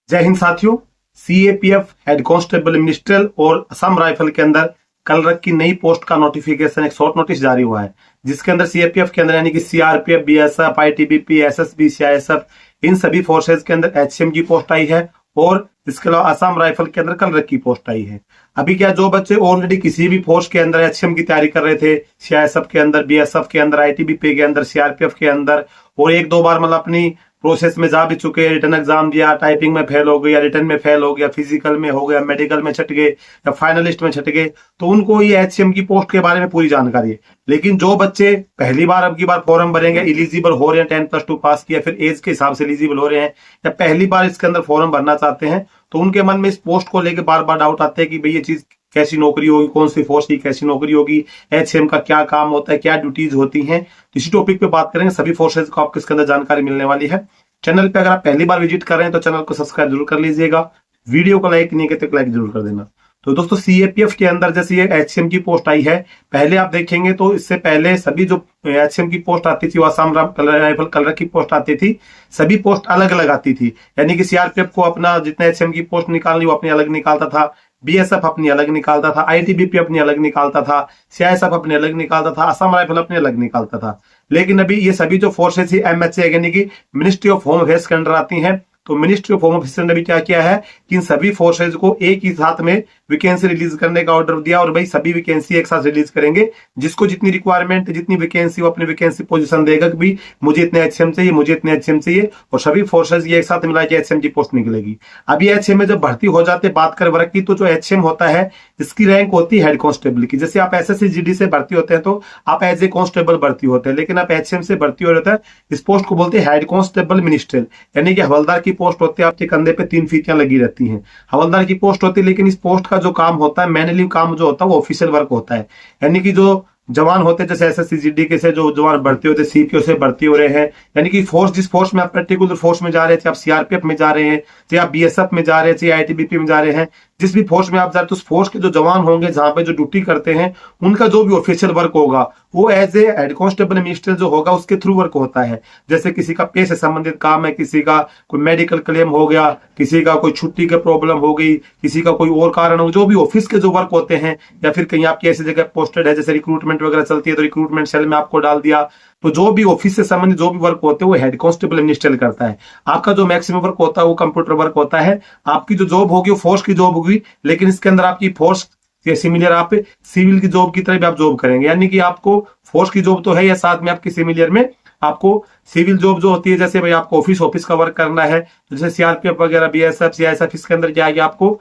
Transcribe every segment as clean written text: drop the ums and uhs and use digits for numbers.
जय हिंद साथियों। CAPF head constable ministerial और असम राइफल के अंदर कल की नई पोस्ट का नोटिफिकेशन, एक शॉर्ट नोटिस जारी हुआ है, जिसके अंदर सीएपीएफ के अंदर यानी कि CRPF, BSF, ITBP, SSB, CISF, इन सभी फोर्सेज के अंदर एचसीएम की पोस्ट आई है और इसके अलावा असम राइफल के अंदर कल की पोस्ट आई है। अभी क्या, जो बच्चे ऑलरेडी किसी भी फोर्स के अंदर एचसीएम की तैयारी कर रहे थे, सीआईएसएफ के अंदर, बीएसएफ के अंदर, आईटीबीपी के अंदर, सीआरपीएफ के अंदर, और एक दो बार मतलब अपनी प्रोसेस में जा भी चुके, रिटर्न एग्जाम दिया, टाइपिंग में फेल हो गया, रिटर्न में फेल हो गया, फिजिकल में हो गया, मेडिकल में छट गए या फाइनलिस्ट में छट गए, तो उनको ये एचसीएम की पोस्ट के बारे में पूरी जानकारी है। लेकिन जो बच्चे पहली बार अब की बार फॉर्म भरेंगे, एलिजिबल हो रहे हैं, 10+2 पास किया, फिर एज के हिसाब से एलिजिबल हो रहे हैं या पहली बार इसके अंदर फॉर्म भरना चाहते हैं, तो उनके मन में इस पोस्ट को लेकर बार बार डाउट आते हैं कि भाई ये चीज कैसी नौकरी होगी, कौन सी फोर्स की कैसी नौकरी होगी, एचसीएम का क्या काम होता है, क्या ड्यूटीज होती हैं। तो इसी टॉपिक पे बात करेंगे। सभी फोर्सेज को आपको इसके अंदर जानकारी मिलने वाली है। चैनल पे अगर आप पहली बार विजिट कर रहे हैं तो चैनल को सब्सक्राइब जरूर कर लीजिएगा, वीडियो को लाइक नहीं किया तो लाइक जरूर कर देना। तो दोस्तों, सीएपीएफ के अंदर जैसे ये एचसीएम की पोस्ट आई है, पहले आप देखेंगे तो इससे पहले सभी जो एचसीएम की पोस्ट आती थी, वो असम राइफल कलर की पोस्ट आती थी, सभी पोस्ट अलग अलग आती थी। यानी कि सीआरपीएफ को अपना जितना एचसीएम की पोस्ट निकालनी वो अपनी अलग निकालता था, बीएसएफ अपनी अलग निकालता था, आईटीबीपी अपनी अलग निकालता था, सीआईएसएफ अपनी अलग निकालता था, असम राइफल अपनी अलग निकालता था। लेकिन अभी ये सभी जो फोर्सेस एमएचए यानी कि मिनिस्ट्री ऑफ होम अफेयर्स के अंडर आती हैं, तो मिनिस्ट्री ऑफ होम अफेयर्स ने भी क्या किया है कि इन सभी फोर्सेज को एक ही साथ में वैकेंसी रिलीज करने का ऑर्डर दिया, और भाई सभी वैकेंसी एक साथ रिलीज करेंगे, जिसको जितनी रिक्वायरमेंट, जितनी वैकेंसी, वो अपनी वैकेंसी पोजीशन देगा कि भाई मुझे इतने एचसीएम चाहिए, मुझे इतने एचसीएम चाहिए, और सभी फोर्सेज ये एक साथ मिला के एचसीएम की पोस्ट निकलेगी। अब ये एचसीएम में जब भर्ती हो जाते, बात करें वर्ग की, तो जो एचसीएम होता है इसकी रैंक होती है हेड कांस्टेबल की। जैसे आप एसएससी जीडी से भर्ती होते हैं तो आप एज ए कांस्टेबल भर्ती होते हैं, लेकिन आप एचसीएम से भर्ती हो रहे हैं, इस पोस्ट को बोलते हैं हेड कांस्टेबल मिनिस्ट्रियल, यानी कि हवलदार की पोस्ट होती है। आपके कंधे पे 3 फीतियां लगी रहती हैं, हवलदार की पोस्ट होती है। लेकिन इस पोस्ट का जो काम होता है, मैनुअली काम जो होता है, वो ऑफिशियल वर्क होता है। यानी कि जो जवान होते हैं, जैसे एसएससी जीडी के से जो जवान भर्ती होते हैं, सीपीओ से भर्ती हो रहे हैं, यानी कि फोर्स, जिस फोर्स में आप पर्टिकुलर फोर्स में जा रहे थे, आप सीआरपीएफ में जा रहे हैं, चाहे आप बीएसएफ में जा रहे हैं, चाहे आईटीबीपी में जा रहे हैं, जिस भी फोर्स में आप जा रहे हैं, तो उस फोर्स के जो जवान होंगे, जहां पे जो ड्यूटी करते हैं, उनका जो भी ऑफिशियल वर्क होगा वो as a head constable ministerial जो होगा उसके थ्रू वर्क होता है। जैसे किसी का पे से संबंधित काम है, किसी का कोई मेडिकल क्लेम हो गया, किसी का कोई छुट्टी की प्रॉब्लम हो गई, किसी का कोई और कारण हो, जो भी ऑफिस के जो वर्क होते हैं, या फिर कहीं आपकी ऐसी जगह पोस्टेड है, जैसे रिक्रूटमेंट वगैरह चलती है तो रिक्रूटमेंट सेल में आपको डाल दिया, तो जो भी ऑफिस से संबंधित जो भी वर्क होते हैं वो हेड कांस्टेबल मिनिस्ट्रियल करता है। आपका जो मैक्सिमम वर्क होता है वो कंप्यूटर वर्क होता है। आपकी जो जॉब होगी वो फोर्स की जॉब होगी, लेकिन इसके अंदर आपकी फोर्स के सिमिलर आप सिविल की जॉब की तरह भी आप जॉब करेंगे। यानी कि आपको फोर्स की जॉब तो है, या साथ में आपकी सिमिलर में आपको सिविल जॉब जो होती है, जैसे भाई आपको ऑफिस का वर्क करना है, जैसे सीआरपीएफ वगैरह, बीएसएफ, सीआईएसएफ, इसके अंदर क्या है, आपको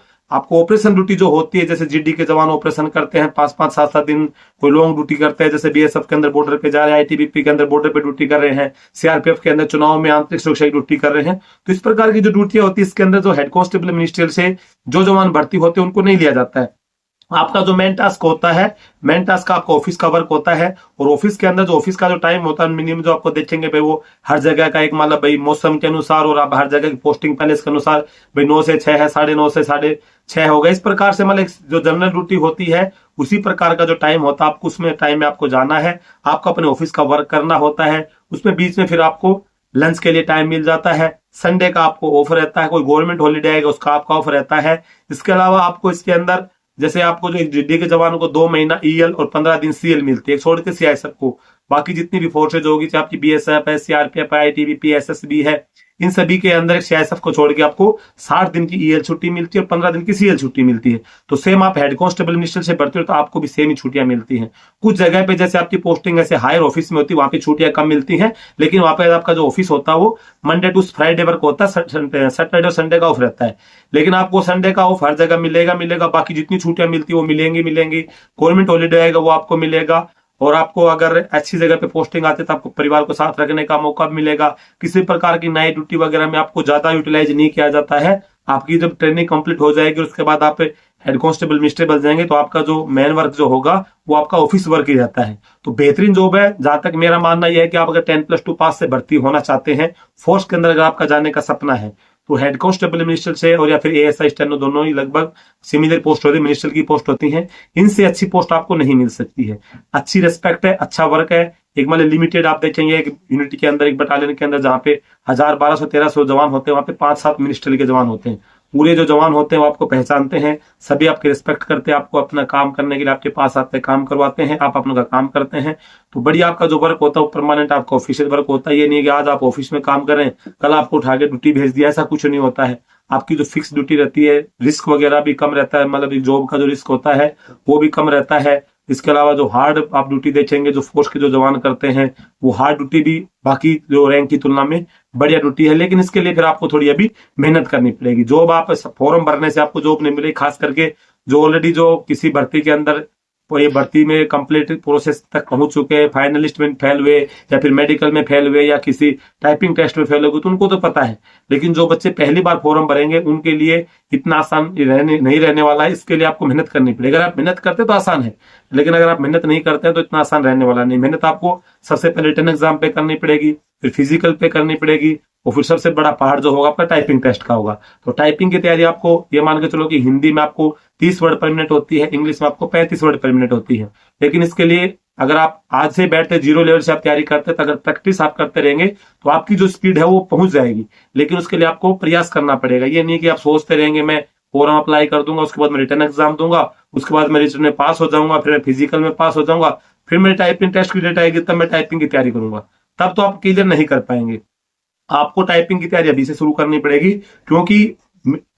ऑपरेशन ड्यूटी जो होती है, जैसे जीडी के जवान ऑपरेशन करते हैं 5-5, 7-7 दिन, कोई लॉन्ग ड्यूटी करते हैं, जैसे बीएसएफ के अंदर बॉर्डर पे जा रहे हैं, आईटीबीपी के अंदर बॉर्डर पे ड्यूटी कर रहे हैं, सीआरपीएफ के अंदर चुनाव में आंतरिक सुरक्षा की ड्यूटी कर रहे हैं। तो इस प्रकार की जो ड्यूटियां होती है, इसके अंदर जो हेड कांस्टेबल मिनिस्ट्रियल से जो जवान भर्ती होते हैं उनको नहीं लिया जाता है। आपका जो मेन टास्क होता है, मेन टास्क आपका ऑफिस का वर्क होता है, और ऑफिस के अंदर जो ऑफिस का जो टाइम होता है, मिनिमम जो आपको देखेंगे भाई, वो हर जगह का एक मतलब भाई मौसम के अनुसार, और आप हर जगह की पोस्टिंग पैलेस के अनुसार भाई 9 से 6 है, 9:30 से 6:30 होगा, इस प्रकार से मतलब जो जनरल ड्यूटी होती है उसी प्रकार का जो टाइम होता है, आपको उसमें टाइम में आपको जाना है, आपको अपने ऑफिस का वर्क करना होता है। उसमें बीच में फिर आपको लंच के लिए टाइम मिल जाता है, संडे का आपको ऑफ रहता है, कोई गवर्नमेंट हॉलीडे आएगा उसका आपका ऑफ रहता है। इसके अलावा आपको इसके अंदर, जैसे आपको जो जीडी के जवानों को 2 महीना ईएल और 15 दिन सीएल मिलती है, छोड़ के सीआईएसएफ को, बाकी जितनी भी फोर्सेज होगी, चाहे आपकी बीएसएफ है, सीआरपीएफ है, आईटीबीपी, एसएसबी है, इन सभी के अंदर सीआईएसएफ को छोड़ के आपको 60 दिन की ईएल छुट्टी मिलती है और 15 दिन की सीएल छुट्टी मिलती है। तो सेम आप हेड कांस्टेबल मिनिस्ट्रियल से भर्ती हो तो आपको भी सेम ही छुट्टियां मिलती हैं। कुछ जगह पे जैसे आपकी पोस्टिंग ऐसे हायर ऑफिस में होती है, वहां पे छुट्टियां कम मिलती हैं, लेकिन वहां पे आपका जो ऑफिस होता है वो मंडे टू फ्राइडे वर्क होता है, सैटरडे और संडे का ऑफ रहता है। लेकिन आपको संडे का ऑफ हर जगह मिलेगा, बाकी जितनी छुट्टियां मिलती है वो मिलेंगी। गवर्नमेंट हॉलीडे आएगा वो आपको मिलेगा, और आपको अगर अच्छी जगह पे पोस्टिंग आती है तो आपको परिवार को साथ रखने का मौका मिलेगा। किसी प्रकार की नाइट ड्यूटी वगैरह में आपको ज्यादा यूटिलाइज नहीं किया जाता है। आपकी जब ट्रेनिंग कंप्लीट हो जाएगी उसके बाद आप हेड कांस्टेबल मिनिस्ट्री बन जाएंगे, तो आपका जो मेन वर्क जो होगा वो आपका ऑफिस वर्क ही रहता है। तो बेहतरीन जॉब है। जहां तक मेरा मानना यह है कि आप अगर 10+2 पास से भर्ती होना चाहते हैं, फोर्स के अंदर अगर आपका जाने का सपना है, तो हेड कांस्टेबल मिनिस्ट्रियल से, और या फिर एएसआई स्टेनो, दोनों ही लगभग सिमिलर पोस्ट होती है, मिनिस्ट्रियल की पोस्ट होती हैं। इनसे अच्छी पोस्ट आपको नहीं मिल सकती है। अच्छी रिस्पेक्ट है, अच्छा वर्क है, एक मतलब लिमिटेड आप देखेंगे एक यूनिट के अंदर, एक बटालियन के अंदर जहाँ पे 1000, 1200, 1300 जवान होते हैं, वहाँ पे 5-7 मिनिस्ट्री के जवान होते हैं। पूरे जो जवान होते हैं वो आपको पहचानते हैं, सभी आपकी रिस्पेक्ट करते हैं, आपको अपना काम करने के लिए आपके पास आते हैं, काम करवाते हैं, आप अपना काम करते हैं। तो बढ़िया आपका जो वर्क होता है वो परमानेंट आपका ऑफिशियल वर्क होता है। ये नहीं है कि आज आप ऑफिस में काम कर रहे हैं, कल आपको उठा के ड्यूटी भेज दिया, ऐसा कुछ नहीं होता है। आपकी जो फिक्स ड्यूटी रहती है, रिस्क वगैरह भी कम रहता है, मतलब जॉब का जो रिस्क होता है वो भी कम रहता है। इसके अलावा जो हार्ड आप ड्यूटी देखेंगे, जो फोर्स के जो जवान करते हैं, वो हार्ड ड्यूटी भी बाकी जो रैंक की तुलना में बढ़िया ड्यूटी है। लेकिन इसके लिए फिर आपको थोड़ी अभी मेहनत करनी पड़ेगी। जॉब आप फॉर्म भरने से आपको जॉब नहीं मिलेगी, खास करके जो ऑलरेडी जो किसी भर्ती के अंदर ये भर्ती में कंप्लीट प्रोसेस तक पहुंच चुके हैं, फाइनलिस्ट में फेल हुए या फिर मेडिकल में फेल हुए या किसी टाइपिंग टेस्ट में फेल हो गए, तो उनको तो पता है। लेकिन जो बच्चे पहली बार फॉर्म भरेंगे उनके लिए इतना आसान नहीं रहने वाला है। इसके लिए आपको मेहनत करनी पड़ेगी। अगर आप मेहनत करते तो आसान है, लेकिन अगर आप मेहनत नहीं करते हैं तो इतना आसान रहने वाला नहीं। मेहनत आपको सबसे पहले रिटन एग्जाम पे करनी पड़ेगी, फिर फिजिकल पे करनी पड़ेगी, और फिर सबसे बड़ा पहाड़ जो होगा आपका टाइपिंग टेस्ट का होगा। तो टाइपिंग की तैयारी आपको ये मान के चलो कि हिंदी में आपको 30 वर्ड पर मिनट होती है, इंग्लिश में आपको 35 वर्ड पर मिनट होती है। लेकिन इसके लिए अगर आप आज से बैठते 0 लेवल से आप तैयारी करते हैं, तो अगर प्रैक्टिस आप करते रहेंगे तो आपकी जो स्पीड है वो पहुंच जाएगी। लेकिन उसके लिए आपको प्रयास करना पड़ेगा। ये नहीं कि आप सोचते रहेंगे मैं फॉर्म अप्लाई कर दूंगा, उसके बाद मैं रिटर्न एग्जाम दूंगा, उसके बाद मैं रिटर्न में पास हो जाऊंगा, फिर मैं फिजिकल में पास हो जाऊंगा, फिर मेरी टाइपिंग टेस्ट की डेट आएगी तब मैं टाइपिंग की तैयारी करूंगा, तब तो आप क्लियर नहीं कर पाएंगे। आपको टाइपिंग की तैयारी अभी से शुरू करनी पड़ेगी, क्योंकि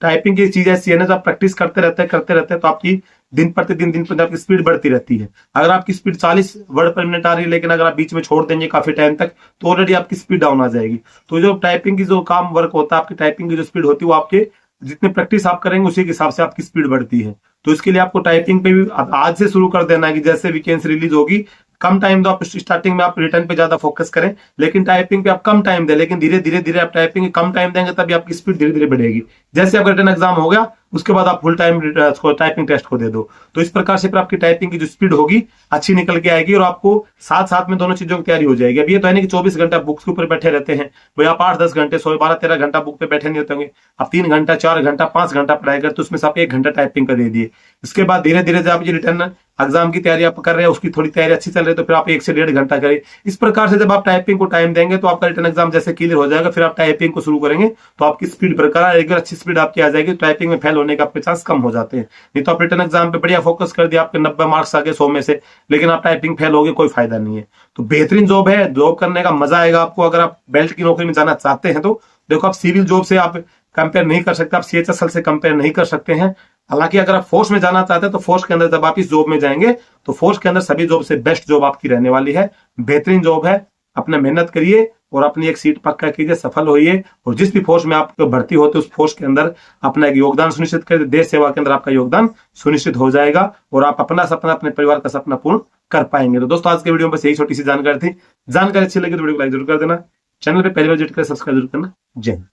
टाइपिंग की चीज ऐसी है ना, जब प्रैक्टिस करते रहते हैं तो आपकी दिन प्रतिदिन आपकी स्पीड बढ़ती रहती है। अगर आपकी स्पीड 40 वर्ड पर मिनट आ रही है, लेकिन अगर आप बीच में छोड़ देंगे काफी टाइम तक, तो ऑलरेडी आपकी स्पीड डाउन आ जाएगी। तो जो टाइपिंग की जो काम वर्क होता है, आपकी टाइपिंग की जो स्पीड होती है, वो आपके जितने प्रैक्टिस आप करेंगे उसी के हिसाब से आपकी स्पीड बढ़ती है। तो इसके लिए आपको टाइपिंग पे भी आज से शुरू कर देना है कि जैसे वैकेंसी रिलीज होगी, कम टाइम दो। आप स्टार्टिंग में आप रिटर्न पे ज्यादा फोकस करें, लेकिन टाइपिंग पे आप कम टाइम दें, लेकिन धीरे धीरे आप टाइपिंग कम टाइम देंगे तभी आपकी स्पीड धीरे धीरे बढ़ेगी। जैसे आपका रिटर्न एग्जाम हो गया, उसके बाद आप फुल टाइम टाइपिंग टेस्ट को दे दो। तो इस प्रकार से फिर आपकी टाइपिंग की जो स्पीड होगी अच्छी निकल के आएगी, और आपको साथ साथ में दोनों चीजों की तैयारी हो जाएगी। अब ये तो है नहीं कि 24 घंटा बुक्स के ऊपर बैठे रहते हैं, भाई आप 8-10 घंटे 12-13 घंटा बुक पे बैठे नहीं होते होंगे। आप 3 घंटा 4 घंटा 5 घंटा पढ़ाई करते, उसमें से आप 1 घंटा टाइपिंग का दे दिए। इसके बाद धीरे धीरे जब आप ये रिटर्न एग्जाम की तैयारी आप कर रहे हैं, उसकी थोड़ी तैयारी अच्छी चल रही है, तो फिर आप 1 से 1.5 घंटा करें। इस प्रकार से जब आप टाइपिंग को टाइम देंगे तो आपका रिटर्न एग्जाम जैसे क्लियर हो जाएगा, फिर आप टाइपिंग को शुरू करेंगे तो आपकी स्पीड बरकरार रहेगी, अच्छी स्पीड आपकी आ जाएगी। टाइपिंग में फेल होने का आपके चांस कम हो जाते हैं। नहीं तो आप रिटर्न एग्जाम पे बढ़िया फोकस कर दिया, आपके 90 मार्क्स आ गए 100 में से, लेकिन आप टाइपिंग फेल हो गए, कोई फायदा नहीं है। तो बेहतरीन जॉब है, जॉब करने का मजा आएगा आपको। अगर आप बेल्ट की नौकरी में जाना चाहते हैं तो देखो, आप सिविल जॉब से आप कंपेयर नहीं कर सकते, आप CHSL से कंपेयर नहीं कर सकते हैं। हालांकि अगर आप फोर्स में जाना चाहते हैं तो फोर्स के अंदर जब आप इस जॉब में जाएंगे तो फोर्स के अंदर सभी जॉब से बेस्ट जॉब आपकी रहने वाली है। बेहतरीन जॉब है, अपना मेहनत करिए और अपनी एक सीट पक्का कीजिए, सफल होइए, और जिस भी फोर्स में आप भर्ती होते उस फोर्स के अंदर अपना एक योगदान सुनिश्चित करिए। देश सेवा के अंदर आपका योगदान सुनिश्चित हो जाएगा और आप अपना सपना, अपने परिवार का सपना पूर्ण कर पाएंगे। तो दोस्तों, आज के वीडियो में बस यही छोटी सी जानकारी थी। जानकारी अच्छी लगी तो वीडियो को लाइक जरूर कर देना, चैनल पे पहली बार विजिट कर सब्सक्राइब जरूर करना। जय हिंद।